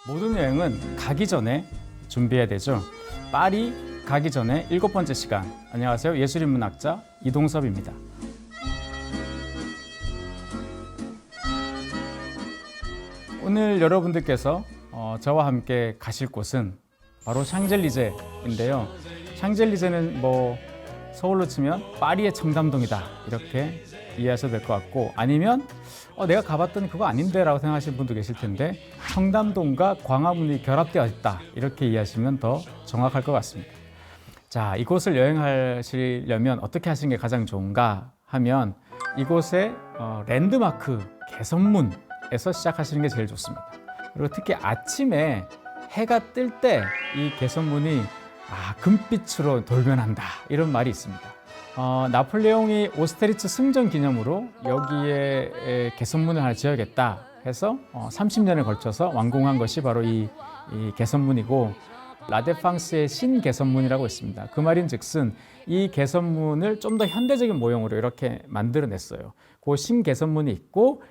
모든 여행은 가기 전에 준비해야 되죠. 파리 가기 전에 7번째 시간. 안녕하세요. 예술인문학자 이동섭입니다. 오늘 여러분들께서 저와 함께 가실 곳은 바로 샹젤리제인데요. 샹젤리제는 서울로 치면 파리의 청담동이다 이렇게 이해하셔도 될 것 같고, 아니면 내가 가봤더니 그거 아닌데 라고 생각하시는 분도 계실 텐데, 청담동과 광화문이 결합되어 있다 이렇게 이해하시면 더 정확할 것 같습니다. 자, 이곳을 여행하시려면 어떻게 하시는 게 가장 좋은가 하면, 이곳의 랜드마크 개선문에서 시작하시는 게 제일 좋습니다. 그리고 특히 아침에 해가 뜰 때 이 개선문이 금빛으로 돌변한다 이런 말이 있습니다. 나폴레옹이 오스테리츠 승전 기념으로 여기에 개선문을 하나 지어야겠다 해서 30년에 걸쳐서 완공한 것이 바로 이 개선문이고, 라데팡스의 신개선문이라고 있습니다. 그 말인즉슨 이 개선문을 좀 더 현대적인 모형으로 이렇게 만들어냈어요. 그 신개선문이 있고,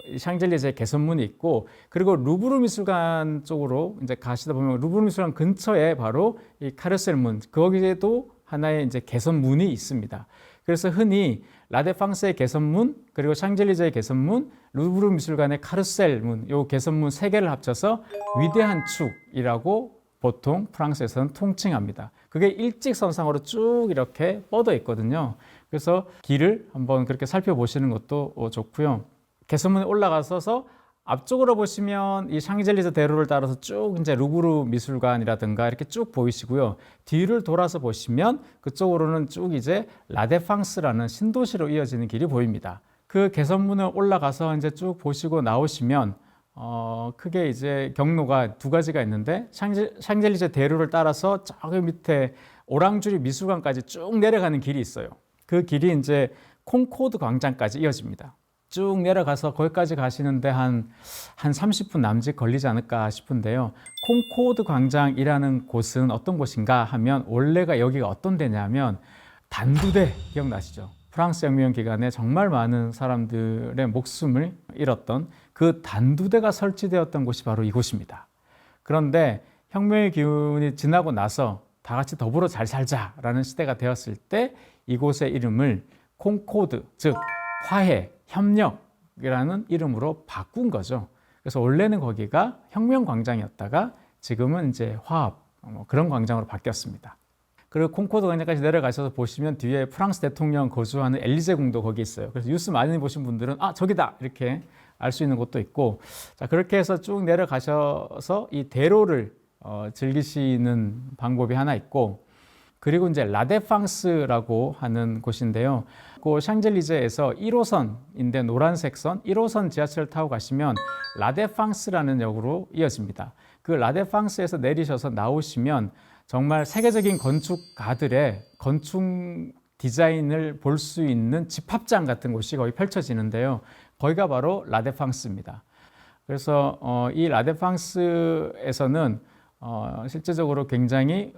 이 샹젤리제 개선문이 있고, 그리고 루브르 미술관 쪽으로 이제 가시다 보면 루브르 미술관 근처에 바로 이 카르셀문, 거기에도 하나의 이제 개선문이 있습니다. 그래서 흔히 라데팡스의 개선문, 그리고 샹젤리제의 개선문, 루브르 미술관의 카르셀문, 이 개선문 세 개를 합쳐서 위대한 축이라고 보통 프랑스에서는 통칭합니다. 그게 일직선상으로 쭉 이렇게 뻗어 있거든요. 그래서 길을 한번 그렇게 살펴보시는 것도 좋고요. 개선문에 올라가서서 앞쪽으로 보시면 이 샹젤리제 대로를 따라서 쭉 이제 루브르 미술관이라든가 이렇게 쭉 보이시고요. 뒤를 돌아서 보시면 그쪽으로는 쭉 이제 라데팡스라는 신도시로 이어지는 길이 보입니다. 그 개선문을 올라가서 이제 쭉 보시고 나오시면 크게 이제 경로가 두 가지가 있는데, 샹젤리제 대로를 따라서 저기 밑에 오랑주리 미술관까지 쭉 내려가는 길이 있어요. 그 길이 이제 콩코드 광장까지 이어집니다. 쭉 내려가서 거기까지 가시는데 한 30분 남짓 걸리지 않을까 싶은데요. 콩코드 광장이라는 곳은 어떤 곳인가 하면, 원래가 여기가 어떤 데냐면 단두대 기억나시죠? 프랑스 혁명 기간에 정말 많은 사람들의 목숨을 잃었던 그 단두대가 설치되었던 곳이 바로 이곳입니다. 그런데 혁명의 기운이 지나고 나서 다 같이 더불어 잘 살자라는 시대가 되었을 때 이곳의 이름을 콩코드, 즉 화해, 협력이라는 이름으로 바꾼 거죠. 그래서 원래는 거기가 혁명광장이었다가 지금은 이제 화합, 그런 광장으로 바뀌었습니다. 그리고 콩코드 광장까지 내려가셔서 보시면 뒤에 프랑스 대통령 거주하는 엘리제 궁도 거기 있어요. 그래서 뉴스 많이 보신 분들은 저기다 이렇게 알 수 있는 곳도 있고, 자, 그렇게 해서 쭉 내려가셔서 이 대로를 즐기시는 방법이 하나 있고, 그리고 이제 라데팡스라고 하는 곳인데요. 그 샹젤리제에서 1호선인데 노란색 선 1호선 지하철을 타고 가시면 라데팡스라는 역으로 이어집니다. 그 라데팡스에서 내리셔서 나오시면 정말 세계적인 건축가들의 건축 디자인을 볼 수 있는 집합장 같은 곳이 거기 펼쳐지는데요. 거기가 바로 라데팡스입니다. 그래서 이 라데팡스에서는 실제적으로 굉장히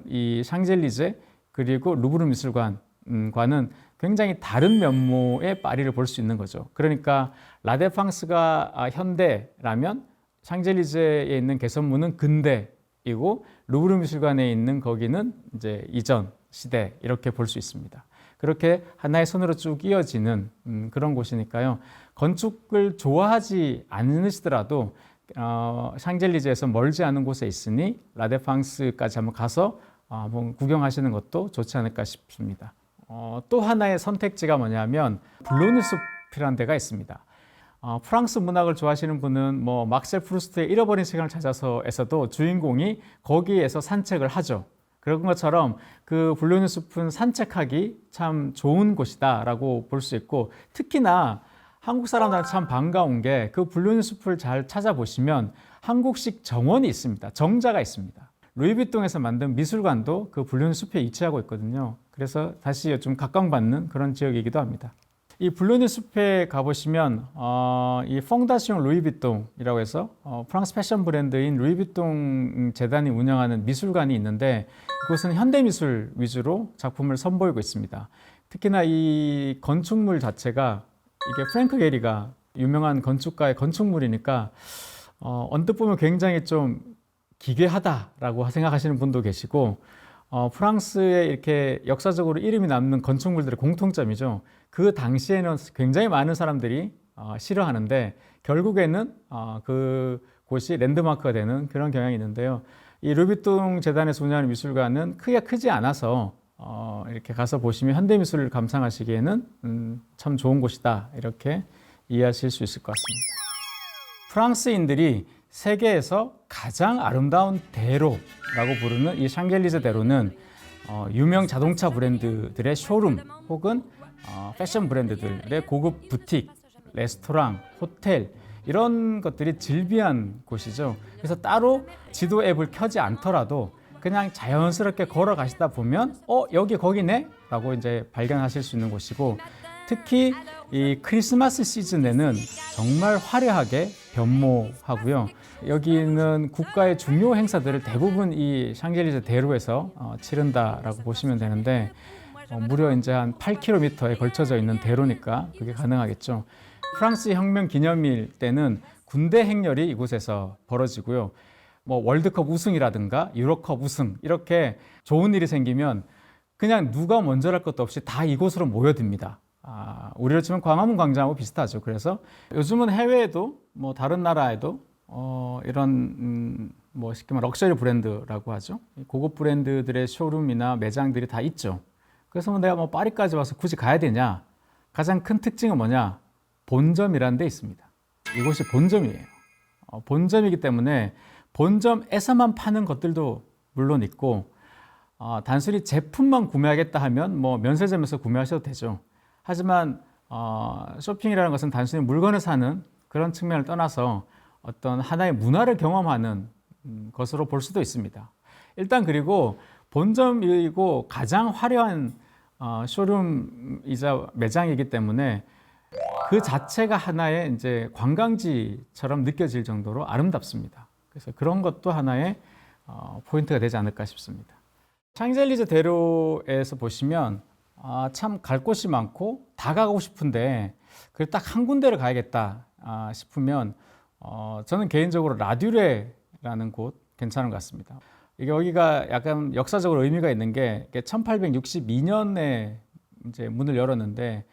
이 샹젤리제 그리고 루브르 미술관과는 굉장히 다른 면모의 파리를 볼 수 있는 거죠. 그러니까 라데팡스가 현대라면 샹젤리제에 있는 개선문은 근대이고, 루브르 미술관에 있는 거기는 이제 이전 시대 이렇게 볼 수 있습니다. 그렇게 하나의 선으로 쭉 이어지는 그런 곳이니까요. 건축을 좋아하지 않으시더라도 샹젤리제에서 멀지 않은 곳에 있으니 라데팡스까지 한번 가서 한번 구경하시는 것도 좋지 않을까 싶습니다. 또 하나의 선택지가 뭐냐면 블로뉴 숲이라는 데가 있습니다. 프랑스 문학을 좋아하시는 분은 막셀 프루스트의 잃어버린 시간을 찾아서에서도 주인공이 거기에서 산책을 하죠. 그런 것처럼 그 블로뉴 숲은 산책하기 참 좋은 곳이다라고 볼 수 있고, 특히나 한국 사람들한테 참 반가운 게 그 블로뉴 숲을 잘 찾아보시면 한국식 정원이 있습니다. 정자가 있습니다. 루이비통에서 만든 미술관도 그 블로뉴 숲에 위치하고 있거든요. 그래서 다시 좀 각광받는 그런 지역이기도 합니다. 이 블로뉴 숲에 가보시면 이 퐁다시옹 루이비통이라고 해서 프랑스 패션 브랜드인 루이비통 재단이 운영하는 미술관이 있는데, 그곳은 현대미술 위주로 작품을 선보이고 있습니다. 특히나 이 건축물 자체가 이게 프랭크 게리가 유명한 건축가의 건축물이니까 언뜻 보면 굉장히 좀 기괴하다라고 생각하시는 분도 계시고 프랑스의 이렇게 역사적으로 이름이 남는 건축물들의 공통점이죠. 그 당시에는 굉장히 많은 사람들이 싫어하는데 결국에는 그 곳이 랜드마크가 되는 그런 경향이 있는데요. 이 르비통 재단에서 운영하는 미술관은 크기가 크지 않아서 이렇게 가서 보시면 현대미술을 감상하시기에는 참 좋은 곳이다 이렇게 이해하실 수 있을 것 같습니다. 프랑스인들이 세계에서 가장 아름다운 대로라고 부르는 이 샹젤리제 대로는 유명 자동차 브랜드들의 쇼룸 혹은 패션 브랜드들의 고급 부틱, 레스토랑, 호텔 이런 것들이 즐비한 곳이죠. 그래서 따로 지도 앱을 켜지 않더라도 그냥 자연스럽게 걸어가시다 보면 여기 거기네 라고 이제 발견하실 수 있는 곳이고, 특히 이 크리스마스 시즌에는 정말 화려하게 변모하고요. 여기는 국가의 중요 행사들을 대부분 이 샹젤리제 대로에서 치른다라고 보시면 되는데, 무려 이제 한 8km에 걸쳐져 있는 대로니까 그게 가능하겠죠. 프랑스 혁명 기념일 때는 군대 행렬이 이곳에서 벌어지고요. 뭐 월드컵 우승이라든가 유로컵 우승 이렇게 좋은 일이 생기면 그냥 누가 먼저랄 것도 없이 다 이곳으로 모여듭니다. 우리로 치면 광화문 광장하고 비슷하죠. 그래서 요즘은 해외에도 뭐 다른 나라에도 이런 뭐 쉽게 말해 럭셔리 브랜드라고 하죠. 고급 브랜드들의 쇼룸이나 매장들이 다 있죠. 그래서 내가 뭐 파리까지 와서 굳이 가야 되냐? 가장 큰 특징은 뭐냐? 본점이라는 데 있습니다. 이곳이 본점이에요. 본점이기 때문에 본점에서만 파는 것들도 물론 있고, 단순히 제품만 구매하겠다 하면 뭐 면세점에서 구매하셔도 되죠. 하지만 쇼핑이라는 것은 단순히 물건을 사는 그런 측면을 떠나서 어떤 하나의 문화를 경험하는 것으로 볼 수도 있습니다. 일단 그리고 본점이고 가장 화려한 쇼룸이자 매장이기 때문에 그 자체가 하나의 이제 관광지처럼 느껴질 정도로 아름답습니다. 그래서 그런 것도 하나의 포인트가 되지 않을까 싶습니다. 샹젤리제 대로에서 보시면 참 갈 곳이 많고 다 가고 싶은데 그 딱 한 군데를 가야겠다 싶으면 저는 개인적으로 라듀레라는 곳 괜찮은 것 같습니다. 여기가 약간 역사적으로 의미가 있는 게 1862년에 이제 문을 열었는데,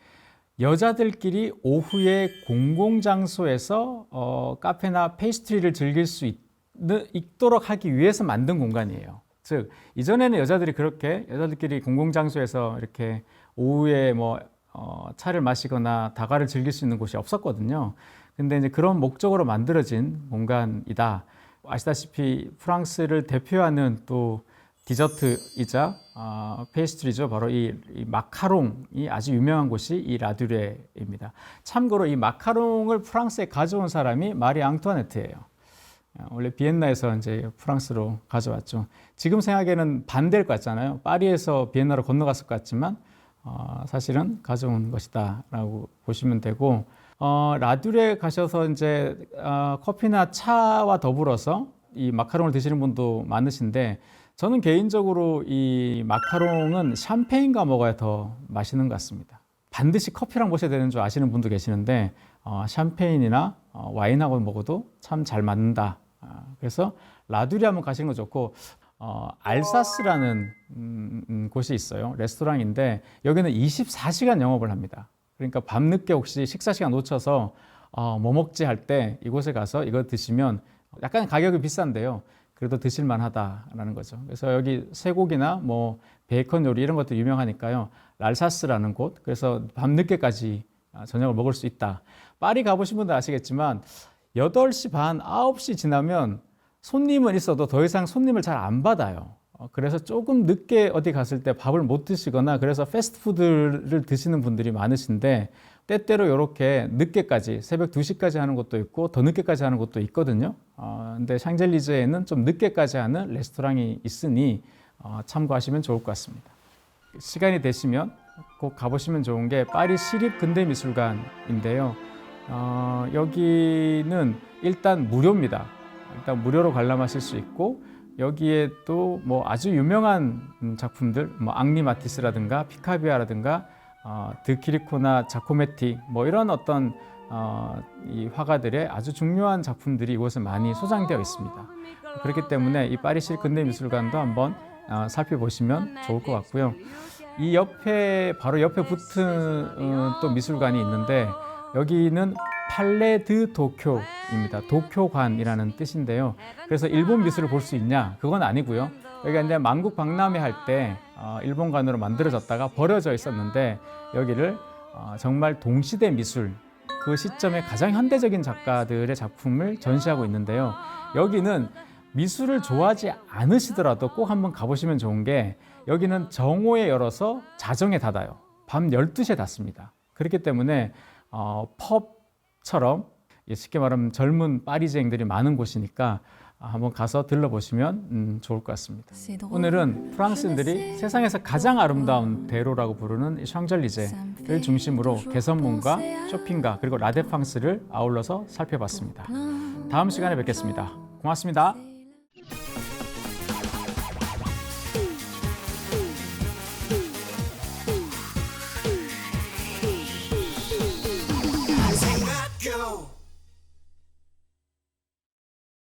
여자들끼리 오후에 공공장소에서 카페나 페이스트리를 즐길 수 있도록 하기 위해서 만든 공간이에요. 즉 이전에는 여자들끼리 공공장소에서 이렇게 오후에 뭐 차를 마시거나 다과를 즐길 수 있는 곳이 없었거든요. 근데 이제 그런 목적으로 만들어진 공간이다. 아시다시피 프랑스를 대표하는 또 디저트이자 페이스트리죠. 바로 이 마카롱이 아주 유명한 곳이 이 라듀레입니다. 참고로 이 마카롱을 프랑스에 가져온 사람이 마리 앙투아네트예요. 원래 비엔나에서 이제 프랑스로 가져왔죠. 지금 생각에는 반대일 것 같잖아요. 파리에서 비엔나로 건너갔을 것 같지만 사실은 가져온 것이다라고 보시면 되고, 라듀레 가셔서 이제 커피나 차와 더불어서 이 마카롱을 드시는 분도 많으신데, 저는 개인적으로 이 마카롱은 샴페인과 먹어야 더 맛있는 것 같습니다. 반드시 커피랑 먹어야 되는 줄 아시는 분도 계시는데 샴페인이나 와인하고 먹어도 참 잘 맞는다. 그래서 라듀레 한번 가시는 거 좋고, 알사스라는 곳이 있어요. 레스토랑인데 여기는 24시간 영업을 합니다. 그러니까 밤늦게 혹시 식사 시간 놓쳐서 뭐 먹지 할 때 이곳에 가서 이거 드시면 약간 가격이 비싼데요. 그래도 드실만 하다라는 거죠. 그래서 여기 쇠고기나 뭐 베이컨 요리 이런 것도 유명하니까요. 랄사스라는 곳, 그래서 밤늦게까지 저녁을 먹을 수 있다. 파리 가보신 분들 아시겠지만 8시 반, 9시 지나면 손님은 있어도 더 이상 손님을 잘 안 받아요. 그래서 조금 늦게 어디 갔을 때 밥을 못 드시거나 그래서 패스트푸드를 드시는 분들이 많으신데, 때때로 이렇게 늦게까지 새벽 2시까지 하는 곳도 있고 더 늦게까지 하는 곳도 있거든요. 근데 샹젤리제에는 좀 늦게까지 하는 레스토랑이 있으니 참고하시면 좋을 것 같습니다. 시간이 되시면 꼭 가보시면 좋은 게 파리 시립근대미술관인데요. 여기는 일단 무료입니다. 일단 무료로 관람하실 수 있고, 여기에 또 뭐 아주 유명한 작품들, 뭐 앙리 마티스라든가 피카비아라든가 드키리코나 자코메티 뭐 이런 어떤 이 화가들의 아주 중요한 작품들이 이곳에 많이 소장되어 있습니다. 그렇기 때문에 이 파리시 근대미술관도 한번 살펴보시면 좋을 것 같고요. 이 옆에 바로 옆에 붙은 또 미술관이 있는데 여기는 팔레 드 도쿄입니다. 도쿄관이라는 뜻인데요. 그래서 일본 미술을 볼 수 있냐? 그건 아니고요. 여기가 이제 만국 박람회 할 때 일본관으로 만들어졌다가 버려져 있었는데 여기를 정말 동시대 미술, 그 시점에 가장 현대적인 작가들의 작품을 전시하고 있는데요. 여기는 미술을 좋아하지 않으시더라도 꼭 한번 가보시면 좋은 게 여기는 정오에 열어서 자정에 닫아요. 밤 12시에 닫습니다. 그렇기 때문에 펍처럼 쉽게 말하면 젊은 파리쟁들이 많은 곳이니까 한번 가서 들러보시면 좋을 것 같습니다. 오늘은 프랑스인들이 세상에서 가장 아름다운 대로라고 부르는 샹젤리제를 중심으로 개선문과 쇼핑가 그리고 라데팡스를 아울러서 살펴봤습니다. 다음 시간에 뵙겠습니다. 고맙습니다.